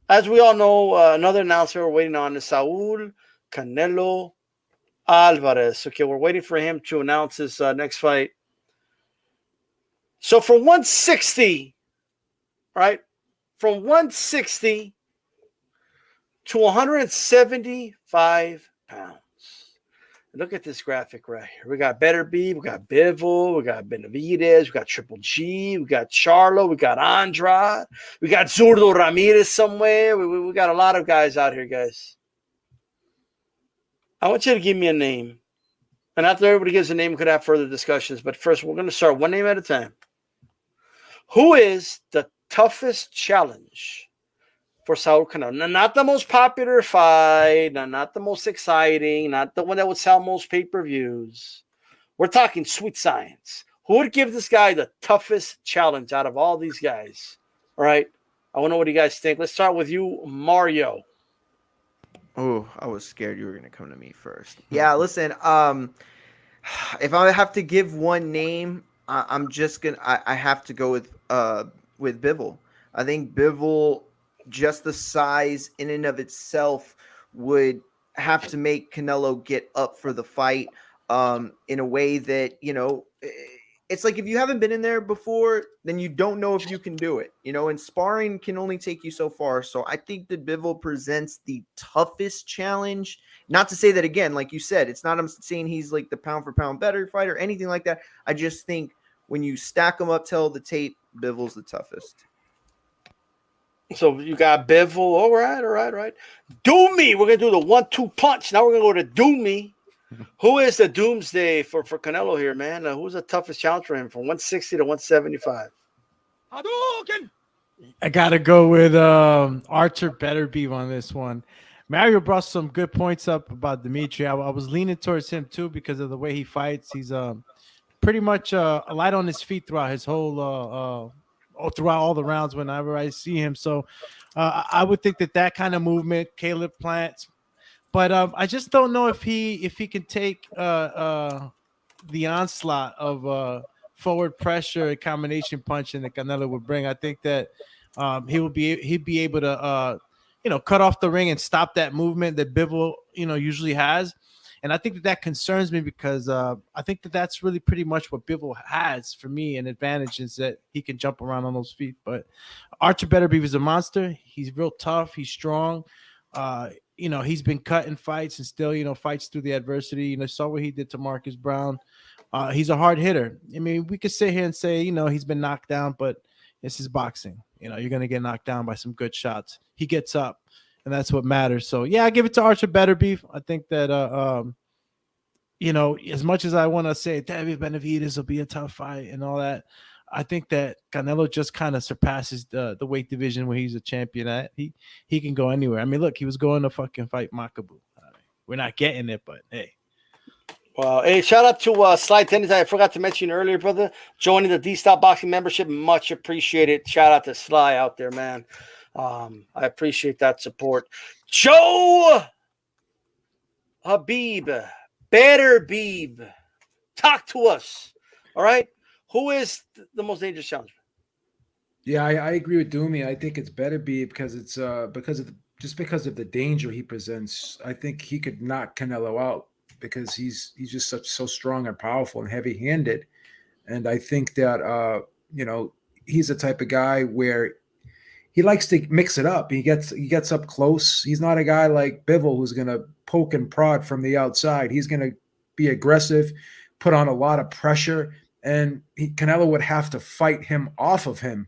As we all know, another announcer we're waiting on is Saul Canelo Alvarez. Okay, we're waiting for him to announce his next fight. So from 160, right? From 160 to 175 pounds. Look at this graphic right here. We got Better B, we got Bivol, we got Benavidez, we got Triple G, we got Charlo, we got Andrade, we got Zurdo Ramirez somewhere. We got a lot of guys out here, guys. I want you to give me a name. And after everybody gives a name, we could have further discussions. But first, we're going to start one name at a time. Who is the toughest challenge for Saul Canelo? Now, not the most popular fight, not the most exciting, not the one that would sell most pay-per-views. We're talking sweet science. Who would give this guy the toughest challenge out of all these guys? All right. I want to know what you guys think. Let's start with you, Mario. Oh, I was scared you were going to come to me first. Yeah, listen, if I have to give one name, I'm just going to I have to go with Bivol. I think Bivol, just the size in and of itself, would have to make Canelo get up for the fight in a way that, it's like if you haven't been in there before, then you don't know if you can do it, and sparring can only take you so far. So I think that Bivol presents the toughest challenge. Not to say that, again, like you said, it's not I'm saying he's like the pound for pound better fighter or anything like that. I just think when you stack them up, tell the tape, Bivol's the toughest. So you got Bivol. All right. Do me. We're going to do the 1-2 punch. Now we're going to go to Do me. Who is the doomsday for Canelo here, man? Who's the toughest challenge for him from 160 to 175? I got to go with Archer Better Be on this one. Mario brought some good points up about Dimitri. I was leaning towards him, too, because of the way he fights. He's pretty much light on his feet throughout his whole throughout all the rounds whenever I see him. So I would think that kind of movement, Caleb Plant. But I just don't know if he can take the onslaught of forward pressure and combination punching that Canelo would bring. I think that he'd be able to cut off the ring and stop that movement that Bivol usually has. And I think that concerns me because I think that's really pretty much what Bivol has for me. An advantage is that he can jump around on those feet. But Archer Beterbiev is a monster. He's real tough. He's strong. He's been cut in fights and still, fights through the adversity. Saw what he did to Marcus Brown. He's a hard hitter. I mean, we could sit here and say, he's been knocked down, but this is boxing. You're going to get knocked down by some good shots. He gets up, and that's what matters. So, yeah, I give it to Archer Beterbiev. I think that, as much as I want to say David Benavidez will be a tough fight and all that, I think that Canelo just kind of surpasses the weight division where he's a champion at. He can go anywhere. I mean, look, he was going to fucking fight Makabu. We're not getting it, but hey. Well, hey, shout out to Sly Tennis. I forgot to mention earlier, brother, joining the D-Stop Boxing membership. Much appreciated. Shout out to Sly out there, man. I appreciate that support. Joe Habib, Better Beeb, talk to us. All right. Who is the most dangerous challenger? Yeah, I agree with Doomy. I think it's Better Be because it's because of the danger he presents. I think he could knock Canelo out because he's just so strong and powerful and heavy-handed. And I think that he's the type of guy where he likes to mix it up. He gets up close. He's not a guy like Bivol who's going to poke and prod from the outside. He's going to be aggressive, put on a lot of pressure. And Canelo would have to fight him off of him.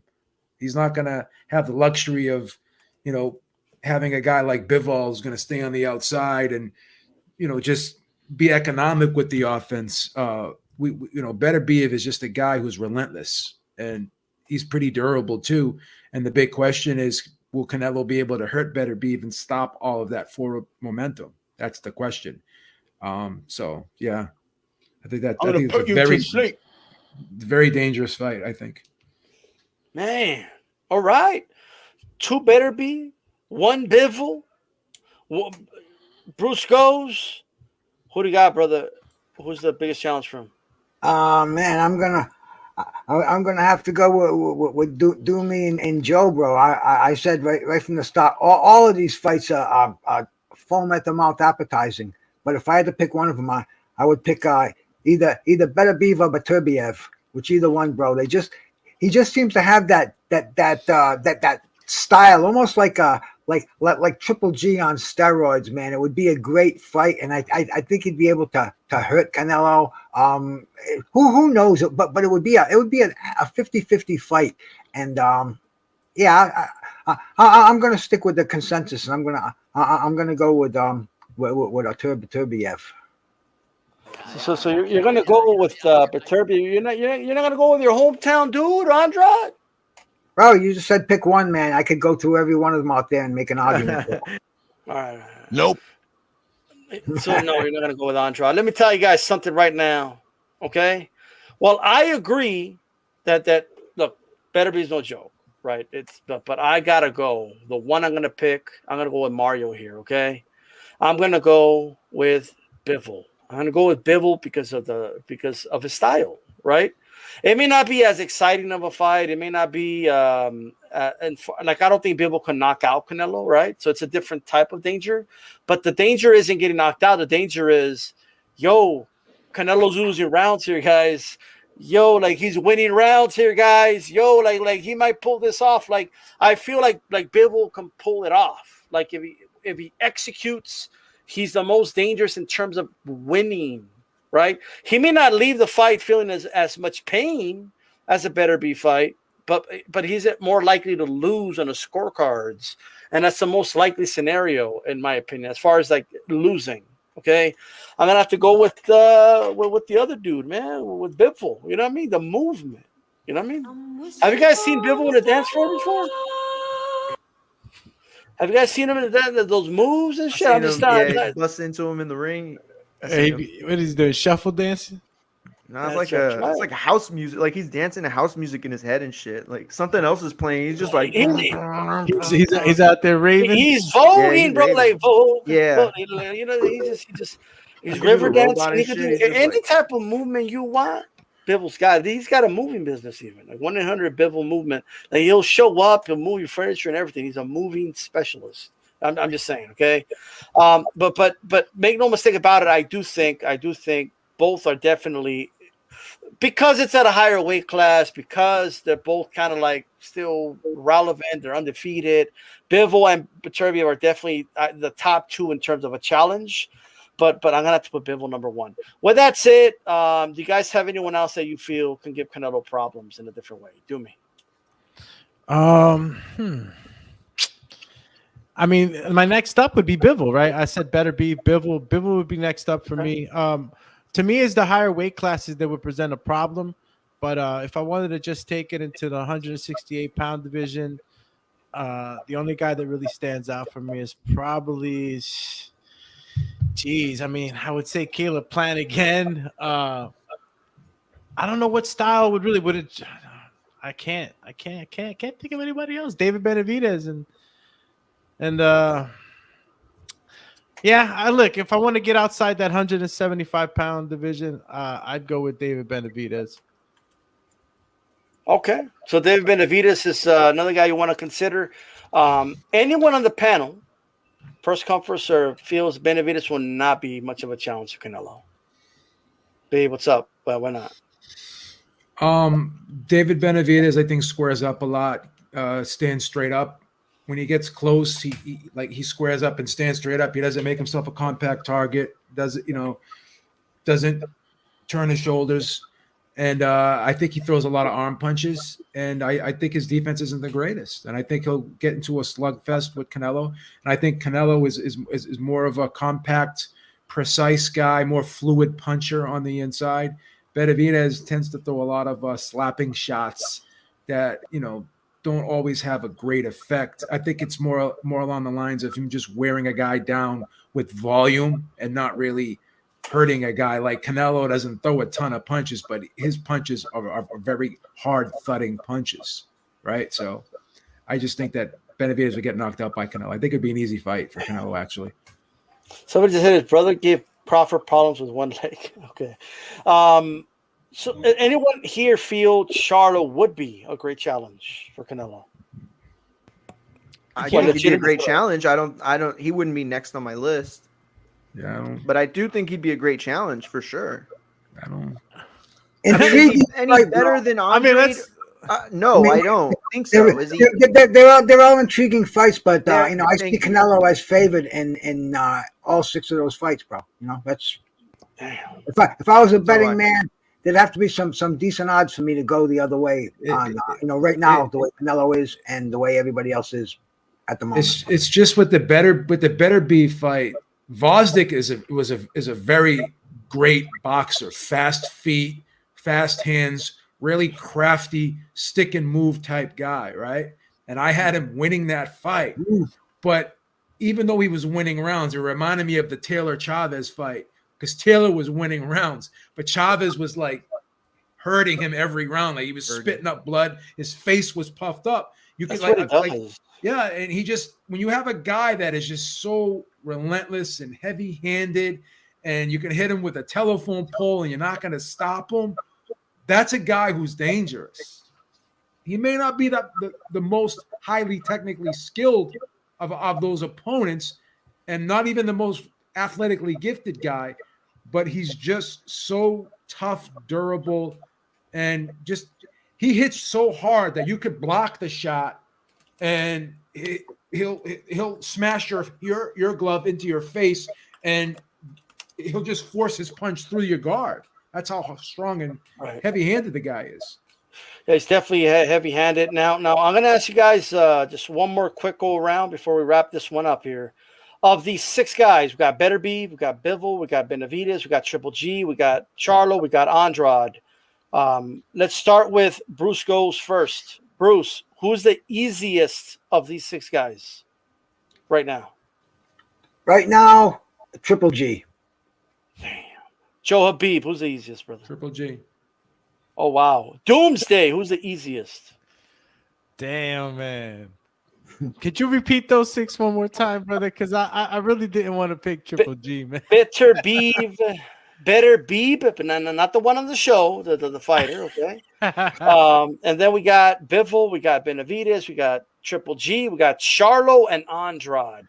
He's not going to have the luxury of, having a guy like Bivol who's going to stay on the outside and, just be economic with the offense. Beterbiev is just a guy who's relentless, and he's pretty durable too. And the big question is, will Canelo be able to hurt Beterbiev and stop all of that forward momentum? That's the question. So yeah, I think it's a very dangerous fight, I think. Man, all right. 2 Beterbiev, 1 Bivol, Bruce goes. Who do you got, brother? Who's the biggest challenge for him? Man, I'm I'm gonna have to go with Doomy and Joe, bro. I said right from the start, all of these fights are foam at the mouth appetizing. But if I had to pick one of them, I would pick either Beterbiev or Beterbiev, which either one, bro. He just seems to have that style, almost like Triple G on steroids, man. It would be a great fight, and I think he'd be able to hurt Canelo. Who knows? But it would be a 50-50 fight, and yeah, I'm gonna stick with the consensus, and I'm gonna go with Turbiev. So you're gonna go with Beterbiev. You're not gonna go with your hometown dude, Andrade. Bro, you just said pick one, man. I could go through every one of them out there and make an argument. All right. Nope. So no, you're not gonna go with Andrade. Let me tell you guys something right now. Okay. Well, I agree that look, Beterbiev's no joke, right? But I gotta go. The one I'm gonna pick, I'm gonna go with Mario here. Okay. I'm gonna go with Bivol. I'm gonna go with Bivol because of his style, right? It may not be as exciting of a fight. It may not be I don't think Bivol can knock out Canelo, right? So it's a different type of danger. But the danger isn't getting knocked out. The danger is, Canelo's losing rounds here, guys. Like he's winning rounds here, guys. Like he might pull this off. Like I feel like Bivol can pull it off. Like if he executes, he's the most dangerous in terms of winning. Right, he may not leave the fight feeling as much pain as a Beterbiev fight, but he's more likely to lose on the scorecards, and that's the most likely scenario in my opinion, as far as like losing. Okay, I'm gonna have to go with the other dude, man, with Bivol. You know what I mean? The movement. You know what I mean? Have you guys seen Bivol in the dance floor before? Have you guys seen him in those moves and shit? He busts into him in the ring. Hey, what is he doing? Shuffle dancing? No, it's like a house music. Like he's dancing to house music in his head and shit. Like something else is playing. He's just like he's out there raving. He's voguing, bro. Raving. Like vogue. Yeah. He's river dancing. He can do any type of movement you want. Bivol's got. He's got a moving business even. Like 1-800 Bivol movement. Like he'll show up. He'll move your furniture and everything. He's a moving specialist. I'm just saying, okay. But make no mistake about it. I do think both are definitely, because it's at a higher weight class, because they're both kind of like still relevant. They're undefeated. Bivol and Beterbiev are definitely the top two in terms of a challenge. But I'm gonna have to put Bivol number one. Well, that's it. Do you guys have anyone else that you feel can give Canelo problems in a different way? Do me. I mean, my next up would be Bivol, right? I said Beterbiev. Bivol would be next up for me. To me, it's the higher weight classes that would present a problem. But if I wanted to just take it into the 168-pound division, the only guy that really stands out for me is probably, I would say Caleb Plant again. I don't know what style would it. I can't think of anybody else. David Benavidez and look, if I want to get outside that 175-pound division, I'd go with David Benavidez. Okay, so David Benavidez is another guy you want to consider. Anyone on the panel, first come first serve, feels Benavidez will not be much of a challenge for Canelo. Babe, what's up? Well, why not? David Benavidez, I think, squares up a lot, stands straight up. When he gets close, he squares up and stands straight up. He doesn't make himself a compact target. Doesn't turn his shoulders, and I think he throws a lot of arm punches. And I think his defense isn't the greatest. And I think he'll get into a slugfest with Canelo. And I think Canelo is more of a compact, precise guy, more fluid puncher on the inside. Benavidez tends to throw a lot of slapping shots that don't always have a great effect. I think it's more along the lines of him just wearing a guy down with volume and not really hurting a guy. Like Canelo doesn't throw a ton of punches, but his punches are very hard thudding punches, right? So I just think that Benavidez would get knocked out by Canelo. I think it'd be an easy fight for Canelo, actually. Somebody just said his brother gave Crawford problems with one leg. Okay. So, anyone here feel Charlo would be a great challenge for Canelo? I Yeah, think he'd be a legitimate great threat. challenge. He wouldn't be next on my list, Yeah, but I do think he'd be a great challenge for sure. I don't. I mean, is Intriguing he any fight, better bro. than I mean, Andre? that's No, I mean, I don't think They're, so. Is he? they're all intriguing fights, but They're- you know, I see thank you. Canelo as favored in all 6 of those fights, bro. You know, that's Damn. if I was a That's all betting right. man, there'd have to be some decent odds for me to go the other way on you know, right now the way Canelo is and the way everybody else is at the moment. It's just with the better be fight. Vosdick is a very great boxer, fast feet, fast hands, really crafty stick and move type guy, right? And I had him winning that fight, Mm. but even though he was winning rounds, it reminded me of the Taylor Chavez fight because Taylor was winning rounds, but Chavez was like hurting him every round, like he was spitting up blood, his face was puffed up. You could That's what he like does. yeah, and he just when you have a guy that is just so relentless and heavy-handed, and you can hit him with a telephone pole and you're not going to stop him, that's a guy who's dangerous. He may not be the most highly technically skilled of those opponents, and not even the most athletically gifted guy, but he's just so tough, durable, and just he hits so hard that you could block the shot and he'll smash your glove into your face, and he'll just force his punch through your guard. That's how strong and Right. heavy-handed the guy is. Yeah, he's definitely heavy-handed. Now, I'm going to ask you guys just one more quick go around before we wrap this one up here. Of these 6 guys, we got Beterbiev, we got Bivol, we got Benavidez, we got Triple G, we got Charlo, we got Andrade. Let's start with Bruce goes first. Bruce, who's the easiest of these 6 guys right now? Right now, Triple G. Joe Habib, who's the easiest, brother? Triple G. Oh, wow. Doomsday, who's the easiest? damn, man. Could you repeat those 6 one more time, brother? Because I really didn't want to pick Triple G, man. Beterbiev, but not the one on the show, the fighter, okay? And then we got Bivol, we got Benavidez, we got Triple G, we got Charlo and Andrade.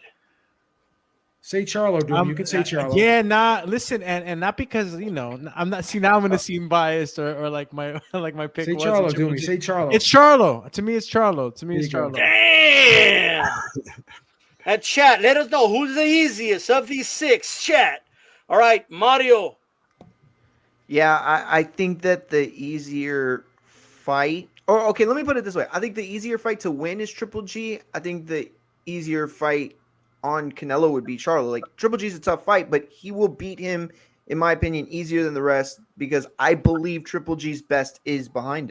Say Charlo, dude. You can say Charlo. Yeah, listen, and not because I'm not. See, now I'm gonna seem biased or like my pick. Say was Charlo, Triple dude. G. Say Charlo. It's Charlo. To me, it's Charlo. There you go. Damn! And chat, let us know who's the easiest of these 6. Chat. All right, Mario. Yeah, I think that the easier fight, or okay, let me put it this way. I think the easier fight to win is Triple G. I think the easier fight on Canelo would be Charlo. Like Triple G's a tough fight, but he will beat him, in my opinion, easier than the rest because I believe Triple G's best is behind him.